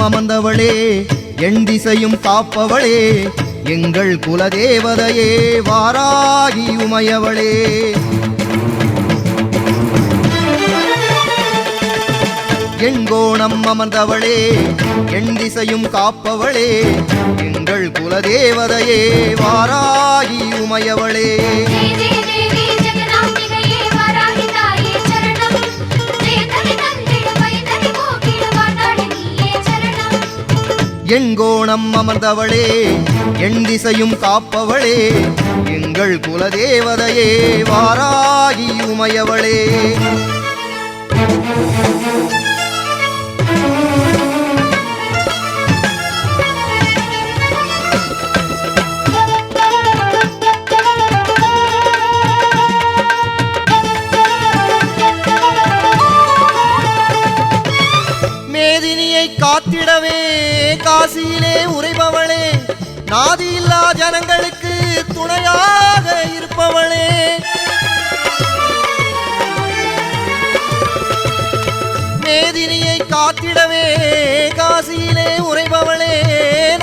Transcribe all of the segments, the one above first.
அமர்ந்தவளே எண் திசையும் காப்பவளே எங்கள் குலதேவதையே வாராகி உமையவளே. எண்கோணம் அமர்ந்தவளே எண் திசையும் காப்பவளே எங்கள் குலதேவதையே வாராகி உமையவளே. எண்கோணம் அமர்ந்தவளே எண் திசையும் காப்பவளே எங்கள் குலதேவதையே வாராகி உமையவளே. மேதினியை காத்திடவே காசியிலே உரைபவளே நாதியில்லா ஜனங்களுக்கு துணையாக இருப்பவளே. மேதினியை காத்திடவே காசியிலே உரைபவளே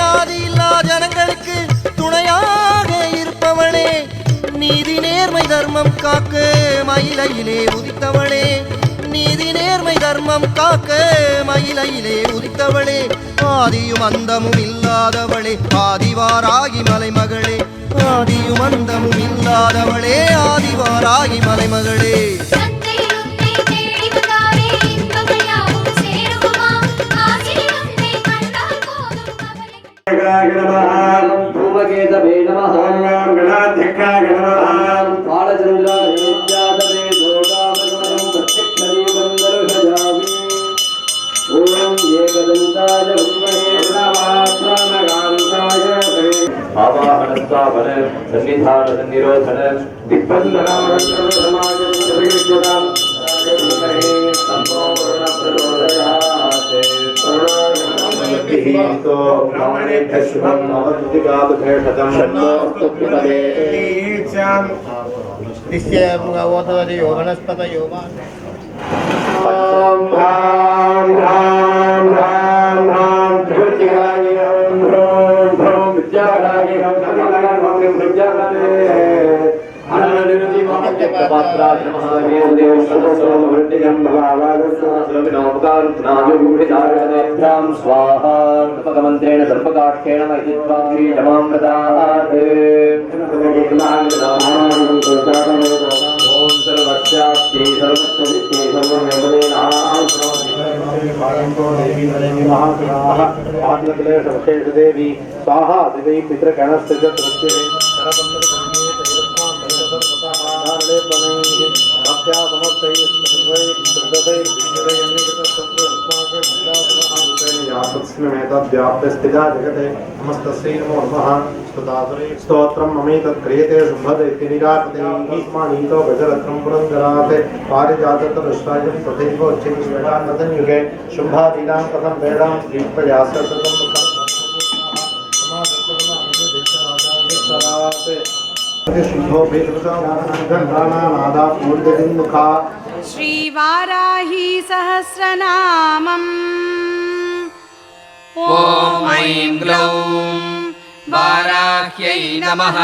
நாதியில்லா ஜனங்களுக்கு துணையாக இருப்பவளே. நீதி நேர்மை தர்மம் காக்க மயிலையிலே உதித்தவளே நீதி நேர்மை தர்மம் காக்க மயிலையிலே உதித்தவளே. ஆதியும் அந்தமும் இல்லாதவளே ஆதிவாராகி மலைமகளே ஆதியும் அந்தமும் இல்லாதவளே ஆதிவாராகி மலைமகளே. धूमकेतवे नमः गणाध्यक्षाय नमः बालचन्द्राय दोडामगमनं प्रत्यक्षदीपं दर्शयामि ओम एकदन्ताय विद्महे नमः आवाहनस्तावन सन्निधान सन्निरोधन दिग्बन्धनामरक्षणसमाजं तो ब्राह्मणेभ्यः शुभं नवद्विगादुभेषजं षण्णोऽस्तुभ्यते निश्चयमुगवोतदयो वनस्पतयो ॐ ह्रां ह्रां ह्रां ह्रां त्रिभुजाय ॐ ह्रौं ह्रौं विद्यागाय ॐ नमः विद्यागाय अनन्यनिधि मामत्यपात्रा नमः देव सदसो वृद्धिजं भवावागस्नासोविनोपकारत्नायो विभिधारयतेभ्यां स्वाहा नमकमन्त्रेण सर्पकाष्ठेन महित्वा श्रीजमामृतात् ओम सर्वस्यास्ति सर्वस्वदिति सर्वमेवदेनादेवी महाग्रहाः आत्मक्लेशवशेषदेवी स्वाहा दिवै पितृगणस्य च तृप्तिरे व्याप्तस्थिता जगते नमस्तस्यै नमो नमः स्तोत्रं ममेतत्क्रियते शुभदे इति निराकते ईस्मानीतो गजरत्नं पुरन्दरात् पारिजाततरुष्टायं तथैव चिन्वेदान्तयुगे शुभादीनां कथं वेदां दीपयासततं शुद्धो भेदृशानादा पूर्वदिन्मुखा श्रीवाराही सहस्रनामम् ॐ ऐं ग्लौं वाराह्यै नमः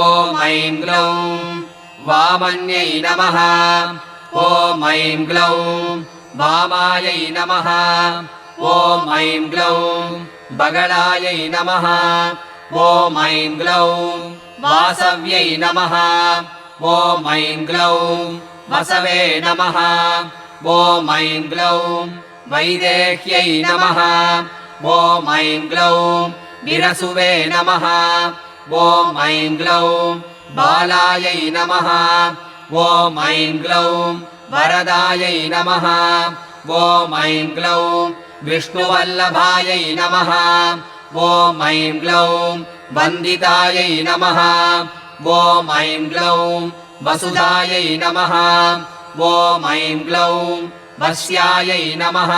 ॐ ऐं ग्लौं वामन्यै नमः ॐ ऐं ग्लौं वामायै नमः ॐ ऐं ग्लौं बगलायै नमः ॐ ऐं ग्लौं वासव्यै नमः ॐ ऐं ग्लौं वसवे नमः ॐ ऐं ग्लौं वैदेह्यै नमः ॐ ऐं ग्लौं विरसुवे नमः ॐ ऐं ग्लौं बालायै नमः ॐ ऐं ग्लौं वरदायै नमः ॐ ऐं ग्लौं विष्णुवल्लभायै नमः ॐ ऐं ग्लौं वन्दितायै नमः ॐ ऐं ग्लौं वसुधायै नमः ॐ ऐं ग्लौं वस्यायै नमः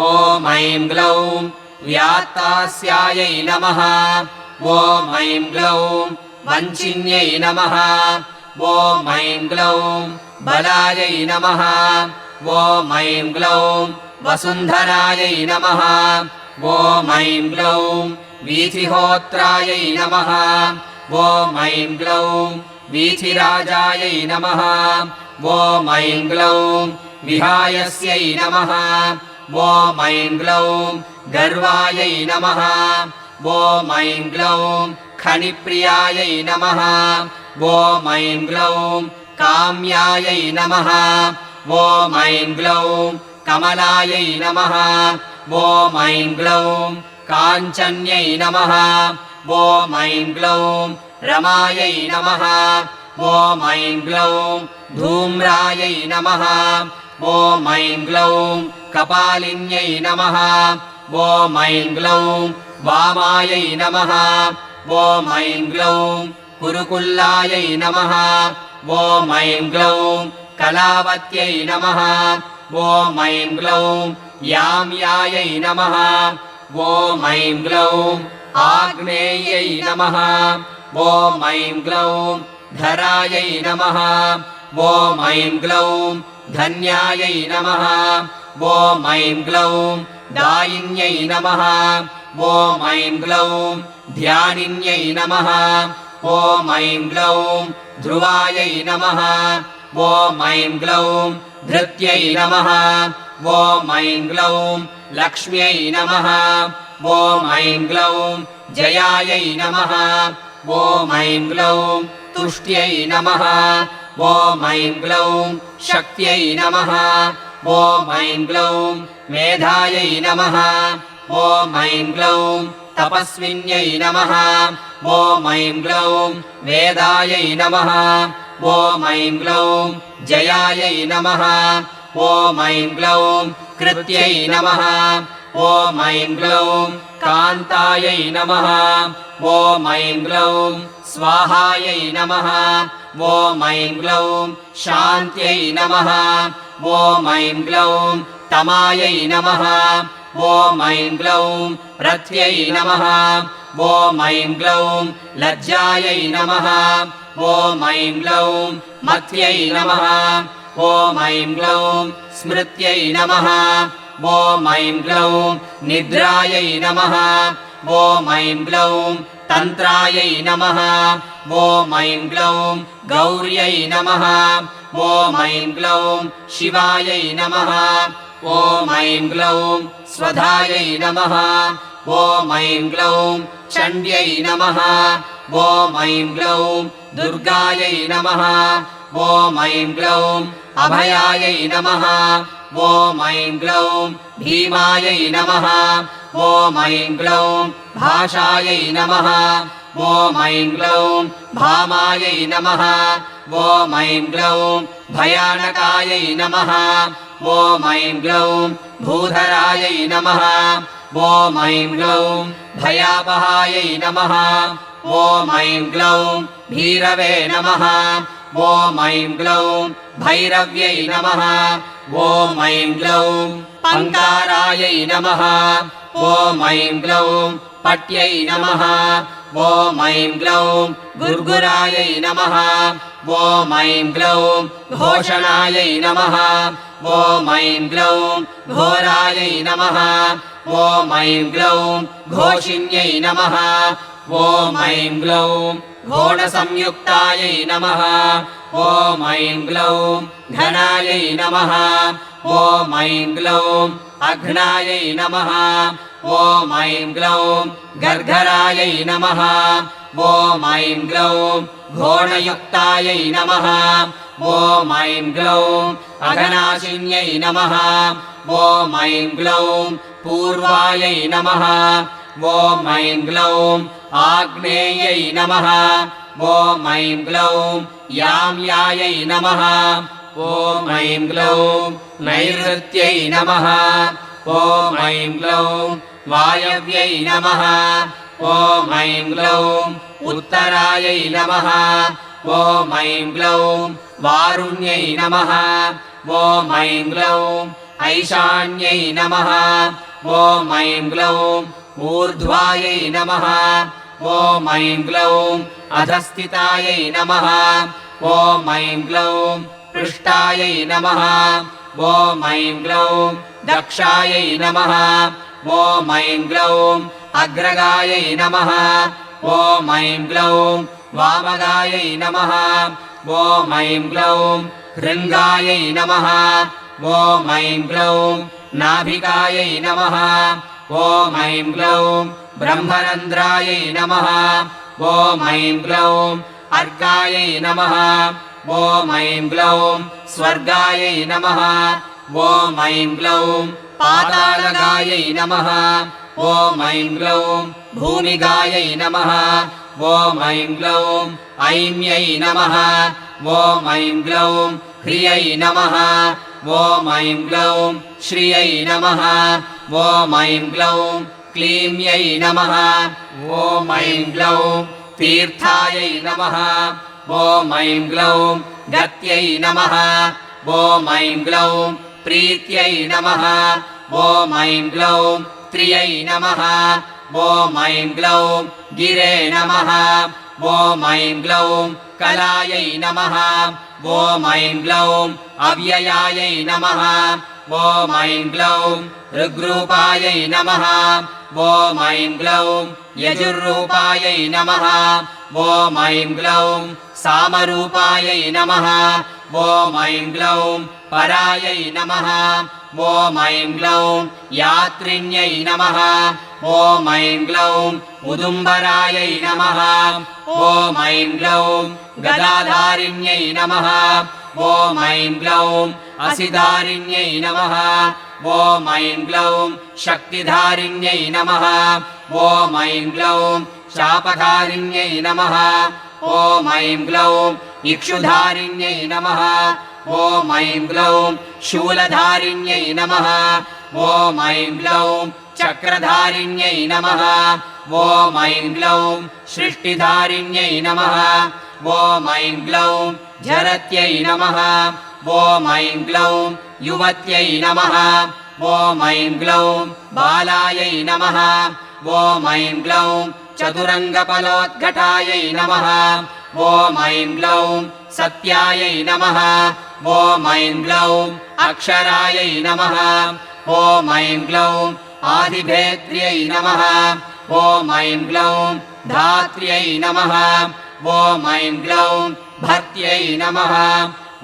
ॐ ऐं ग्लौं व्यात्तास्यायै नमः ॐ ऐं ग्लौं वञ्चिन्यै नमः ॐ ऐं ग्लौं बलायै नमः ॐ ऐं ग्लौं वसुन्धरायै नमः ॐ ऐं ग्लौं वीथिहोत्रायै नमः ॐ ऐं ग्लौं वीथिराजायै नमः ॐ ऐं ग्लौं विहायस्यै नमः ॐ ऐं ग्लौं गर्वायै नमः ॐ ऐं ग्लौं खनिप्रियायै नमः ॐ ऐं ग्लौं काम्यायै नमः ॐ ऐं ग्लौं कमलायै नमः ॐ ऐं ग्लौं काञ्चन्यै नमः ॐ ऐं ग्लौं रमायै नमः ॐ ऐं ग्लौं धूम्रायै नमः ॐ ऐं ग्लौं कपालिन्यै नमः ॐ ऐं ग्लौं वामायै नमः ॐ ऐं ग्लौं कुरुकुल्लायै नमः ॐ ऐं ग्लौं कलावत्यै नमः ॐ ऐं ग्लौं याम्यायै नमः ॐ ऐं ग्लौं आग्नेयै नमः ॐ ऐं ग्लौं धरायै नमः ॐ ऐं ग्लौं धन्यायै नमः ॐ ऐं ग्लौं दायिन्यै नमः ॐ ऐं ग्लौं ध्यानिन्यै नमः ॐ ऐं ग्लौं ध्रुवायै नमः ॐ ऐं ग्लौं धृत्यै नमः ॐ ऐं ग्लौं लक्ष्म्यै नमः ॐ ऐं ग्लौं जयायै नमः ॐ ऐं ग्लौं तुष्ट्यै नमः ॐ ऐं ग्लौं शक्त्यै नमः ॐ ऐं ग्लौं मेधायै नमः ॐ ऐं ग्लौं तपस्विन्यै नमः ॐ ऐं ग्लौं वेदायै नमः ॐ ऐं ग्लौं जयायै नमः ॐ ऐं ग्लौं कृत्यै नमः ॐ ऐं ग्लौं कान्तायै नमः ॐ ऐं ग्लौं स्वाहायै नमः ॐ ऐं ग्लौं शान्त्यै नमः ॐ ऐं ग्लौं तमायै नमः ॐ ऐं ग्लौं रथ्यै नमः ॐ ऐं ग्लौं लज्जायै नमः ॐ ऐं ग्लौं मथ्यै नमः ॐ ऐं ग्लौं स्मृत्यै नमः ॐ ऐं ग्लौं निद्रायै नमः ॐ ऐं ग्लौं तन्त्रायै नमः ॐ ऐं ग्लौं गौर्यै नमः ॐ ऐं ग्लौं शिवायै नमः ॐ ऐं ग्लौं स्वधायै नमः ॐ ऐं ग्लौं चण्ड्यै नमः ॐ ऐं ग्लौं दुर्गायै नमः ॐ ऐं ग्लौं अभयायै नमः ॐ ऐं ग्लौं भीमायै नमः ॐ ऐं ग्लौं भाषायै नमः ॐ ऐं ग्लौं भामायै नमः ॐ ऐं ग्लौं भयानकायै नमः ॐ ऐं ग्लौं भूधरायै नमः ॐ ऐं ग्लौं भयापहायै नमः ॐ ऐं ग्लौं भीरवे नमः ॐ ऐं ग्लौं भैरव्यै नमः ॐ ऐं ग्लौं पङ्कारायै नमः ॐ ऐं ग्लौं पट्यै नमः ॐ ऐं ग्लौं गुर्गुरायै नमः ॐ ऐं ग्लौं घोषणायै नमः ॐ ऐं ग्लौं घोरायै नमः ॐ ऐं ग्लौं घोषिन्यै नमः ॐ ऐं ग्लौं घोणसंयुक्तायै नमः ॐ ऐं ग्लौं घनायै नमः ॐ ऐं ग्लौं अघ्नायै नमः ॐ ऐं ग्लौं गर्घरायै नमः ॐ ऐं ग्लौं घोणयुक्तायै नमः ॐ ऐं ग्लौं अघनाशिन्यै नमः ॐ ऐं ग्लौं पूर्वायै नमः ॐ ऐं ग्लौं आग्नेयै नमः ॐ ऐं ग्लौं याम्यायै नमः ॐ ऐं ग्लौं नैऋत्यै नमः ॐ ऐं ग्लौं वायव्यै नमः ॐ ऐं ग्लौं उत्तरायै नमः ॐ ऐं ग्लौं वारुण्यै नमः ॐ ऐं ग्लौं ऐशान्यै नमः ॐ ऐं ग्लौं ऊर्ध्वायै नमः ॐ ऐं ग्लौं अधस्थितायै नमः ॐ ऐं ग्लौं पृष्ठायै नमः ॐ ऐं ग्लौं दक्षायै नमः ॐ ऐं ग्लौं अग्रगायै नमः ॐ ऐं ग्लौं वामगायै नमः ॐ ऐं ग्लौं हृङ्गायै नमः ॐ ऐं ग्लौं नाभिकायै नमः ॐ ऐं ग्लौं ब्रह्मरन्ध्रायै नमः ॐ ऐं ग्लौं अर्कायै नमः ॐ ऐं ग्लौं स्वर्गायै नमः ॐ ऐं ग्लौं पातालगायै नमः ॐ ऐं ग्लौं भूमिगायै नमः ॐ ऐं ग्लौं ऐम्यै नमः ॐ ऐं ग्लौं ह्रियै नमः ॐ ऐं ग्लौं श्रियै नमः ॐ ऐं ग्लौं क्लीम्यै नमः ॐ ऐं ग्लौं तीर्थायै नमः ॐ ऐं ग्लौं गत्यै नमः ॐ ऐं ग्लौं प्रीत्यै नमः ॐ ऐं ग्लौं त्रियै नमः ॐ ऐं ग्लौं गिरे नमः ॐ ऐं ग्लौं कलायै नमः ॐ ऐं ग्लौं अव्ययायै नमः ॐ ऐं ग्लौं ऋग्रूपायै नमः ॐ ऐं ग्लौं यजुर्रूपायै नमः ॐ ऐं ग्लौं सामरूपायै नमः ॐ ऐं ग्लौं परायै नमः ॐ ऐं ग्लौं यात्रिण्यै नमः ॐ ऐं ग्लौं उदुम्बरायै नमः ॐ ऐं ग्लौं गदाधारिण्यै नमः ॐ ऐं ग्लौं असिधारिण्यै नमः ॐ ऐं ग्लौं शक्तिधारिण्यै नमः ॐ ऐं ग्लौं शापधारिण्यै नमः ॐ ऐं ग्लौं इक्षुधारिण्यै नमः ॐ ऐं ग्लौं शूलधारिण्यै नमः ॐ ऐं ग्लौं चक्रधारिण्यै नमः ॐ ऐं ग्लौं सृष्टिधारिण्यै नमः ॐ ऐं ग्लौं झरत्यै नमः ॐ ऐं ग्लौं युवत्यै नमः ॐ ऐं ग्लौं बालायै नमः ॐ ऐं ग्लौं चतुरङ्गफलोद्घटायै नमः ॐ ऐं ग्लौं सत्यायै नमः ॐ ऐं ग्लौं अक्षरायै नमः ॐ ऐं ग्लौं आदिभेत्र्यै नमः ॐ ऐं ग्लौं धात्र्यै नमः ॐ ऐं ग्लौं भर्त्यै नमः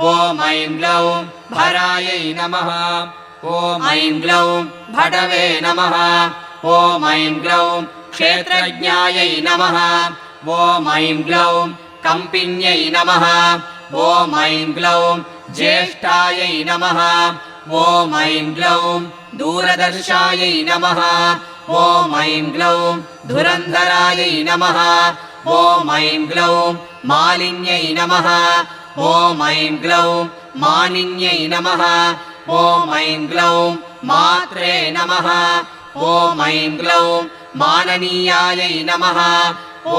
ॐ ऐं ग्लौं भरायै नमः ॐ ऐं ग्लौं भटवे नमः ॐ ऐं ग्लौं क्षेत्रज्ञायै नमः ॐ ऐं ग्लौं कम्पिन्यै नमः ॐ ऐं ग्लौं ज्येष्ठायै नमः ॐ ऐं ग्लौं दूरदर्शायै नमः ॐ ऐं ग्लौं धुरन्धरायै नमः ॐ ऐं ग्लौं मालिन्यै नमः ॐ ऐं ग्लौं मानिन्यै नमः ॐ ऐं ग्लौं मात्रे नमः ॐ ऐं ग्लौं माननीयायै नमः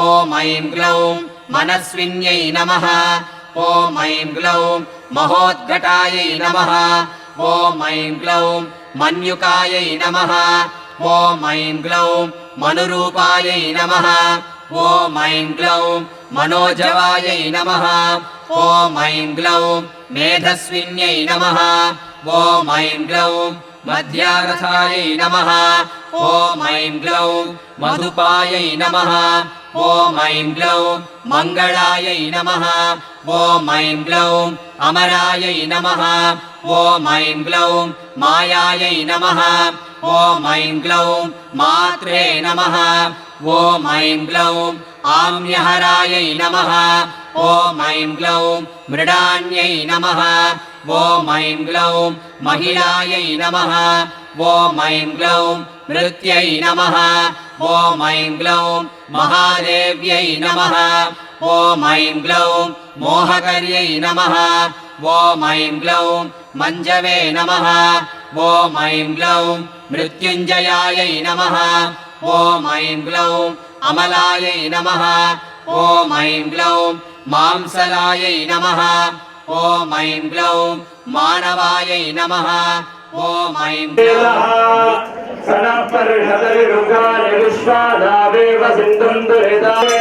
ॐ ऐं ग्लौं मनस्विन्यै नमः ॐ ऐं ग्लौं महोद्घटायै नमः ॐ ऐं ग्लौं मन्युकायै नमः ॐ ऐं ग्लौं मनुरूपायै नमः ॐ ऐं ग्लौं मनोजवायै नमः ॐ ऐं ग्लौं मेधस्विन्यै नमः ॐ ऐं ग्लौं मध्यारथायै नमः ॐ ऐं ग्लौं मधुपायै नमः ॐ ऐं ग्लौं मङ्गलायै नमः ॐ ऐं ग्लौं अमरायै नमः ॐ ऐं ग्लौं मायायै नमः ॐ ऐं ग्लौं मात्रे नमः ॐ ऐं ग्लौं आम्यहरायै नमः ॐ ऐं ग्लौं मृडान्यै नमः ॐ ऐं ग्लौं महिलायै नमः ॐ ऐं ग्लौं मृत्यै नमः ॐ ऐं ग्लौं महादेव्यै नमः ॐ ऐं ग्लौं मोहकर्यै नमः ॐ ऐं ग्लौं मञ्जवे नमः ॐ ऐं ग्लौं मृत्युञ्जयायै नमः ॐ ऐं ग्लौं अमलायै नमः ॐ ऐं ग्लौं मांसलायै नमः ॐ ऐं ग्लौं मानवायै नमः ॐ ऐं ग्लौं सनपर्षदविरुगानि विश्वादावेव सिन्धुं दुरिताय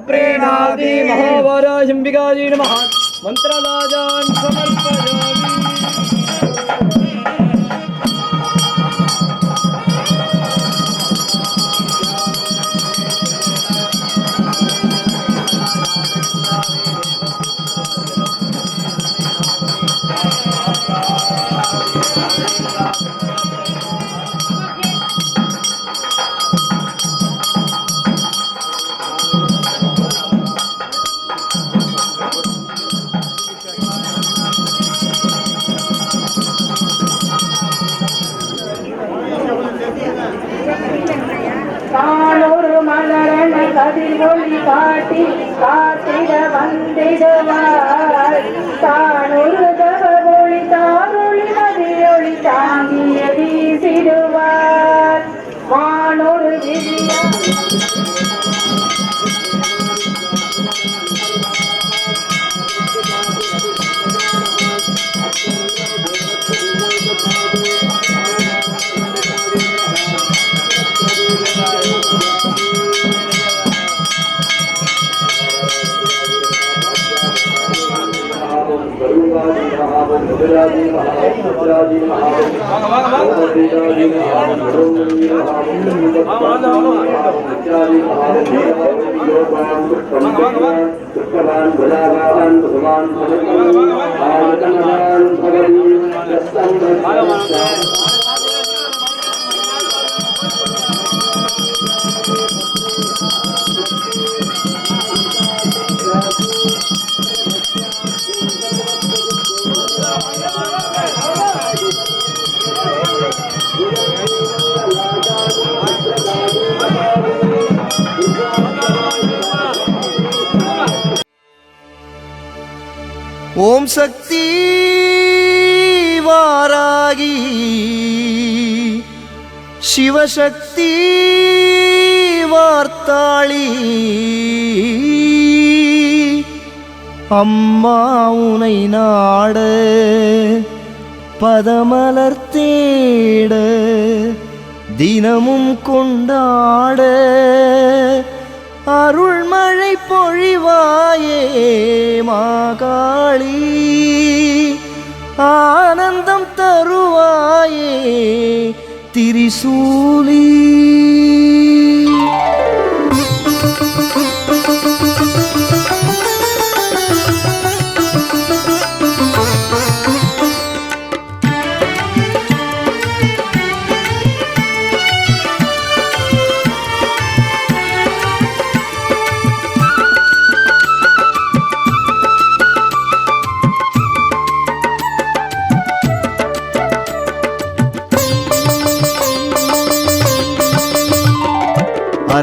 प्रेणादि महावराशंबिकाजी नमः मंत्रलाजान् समर्पयामि। கதிரொளி காட்டி காத்திட வந்திடுவார் தானொரு தவறொளி தாரொளி மதியொளி தாங்கிய வீசிடுவார் வானொரு விதியா Thank you. ஓம் சக்தி வாராகி சிவசக்தி வார்த்தாளி அம்மா உனை நாட பதமலர் தேட தினமும் கொண்டாட அருள்மழை பொழிவாயே மாகாளி ஆனந்தம் தருவாயே திரிசூலி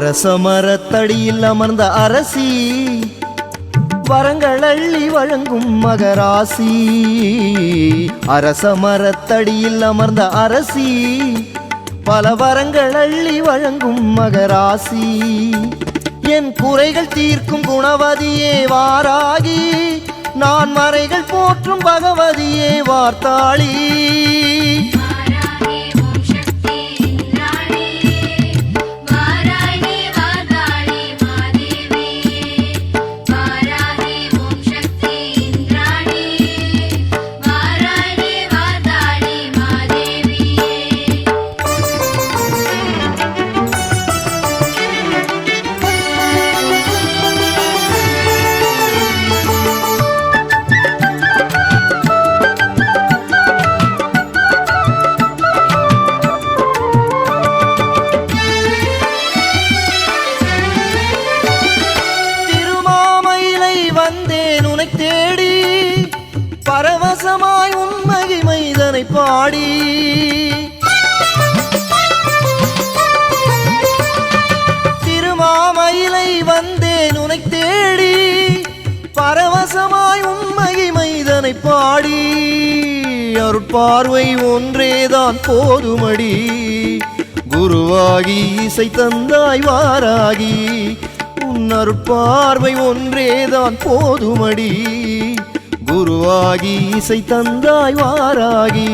அரசமரத்தடியில் அமர்ந்த அரசி வரங்கள் அள்ளி வழங்கும் மகராசி அரசமரத்தடியில் அமர்ந்த அரசி பல வரங்கள் அள்ளி வழங்கும் மகராசி என் குறைகள் தீர்க்கும் குணவதியே வாராகி நான் மறைகள் போற்றும் பகவதியே வார்த்தாளி தேடி பரவசமாய் உன் மகிமைதனை பாடி திருமாமயிலை வந்தேன் உனை தேடி பரவசமாய் உன் மகிமைதனை பாடி அருட்பார்வை ஒன்றேதான் போதுமடி குருவாகி இசை தந்தாய் வாராகி அருட்பார்வை ஒன்றேதான் போதுமடி குருவாகி இசை தந்தாய் வாராகி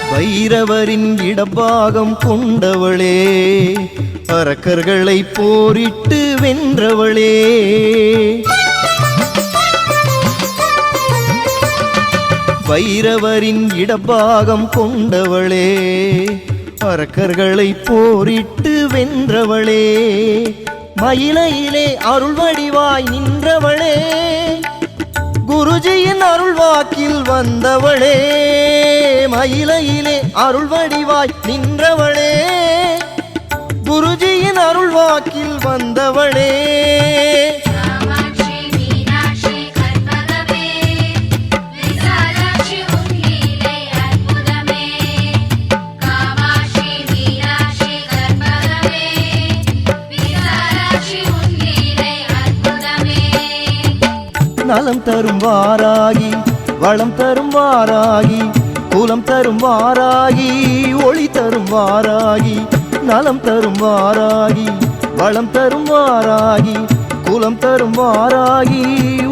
பைரவரின் இடபாகம் கொண்டவளே அரக்கர்களை போரிட்டு வென்றவளே பைரவரின் இடபாகம் கொண்டவளே அரக்கர்களை போரிட்டு வென்றவளே மயிலையிலே அருள் வடிவாய் நின்றவளே குருஜியின் அருள் வாக்கில் வந்தவளே மயிலையிலே அருள் வடிவாய் நின்றவளே குருஜியின் அருள் வாக்கில் வந்தவளே நலம் தரும் வாராகி வளம் தரும் வாராகி குலம் தரும் வாராகி ஒளி தரும் வாராகி நலம் தரும் வாராகி வளம் தரும் வாராகி குலம் தரும் வாராகி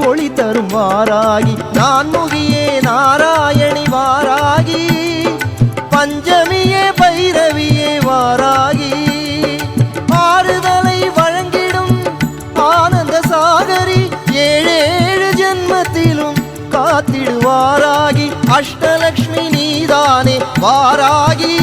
ஒளி தரும் வாராகி நான்முகியே நாராயணி வாராகி பஞ்சமியே பைரவியே வாராகி ஆறுதலை வழங்கிடும் ஆனந்த சாகரி ஏழேழு ஜென்மத்திலும் காத்திடுவாராகி அஷ்டலக்ஷ்மி நீதானே வாராகி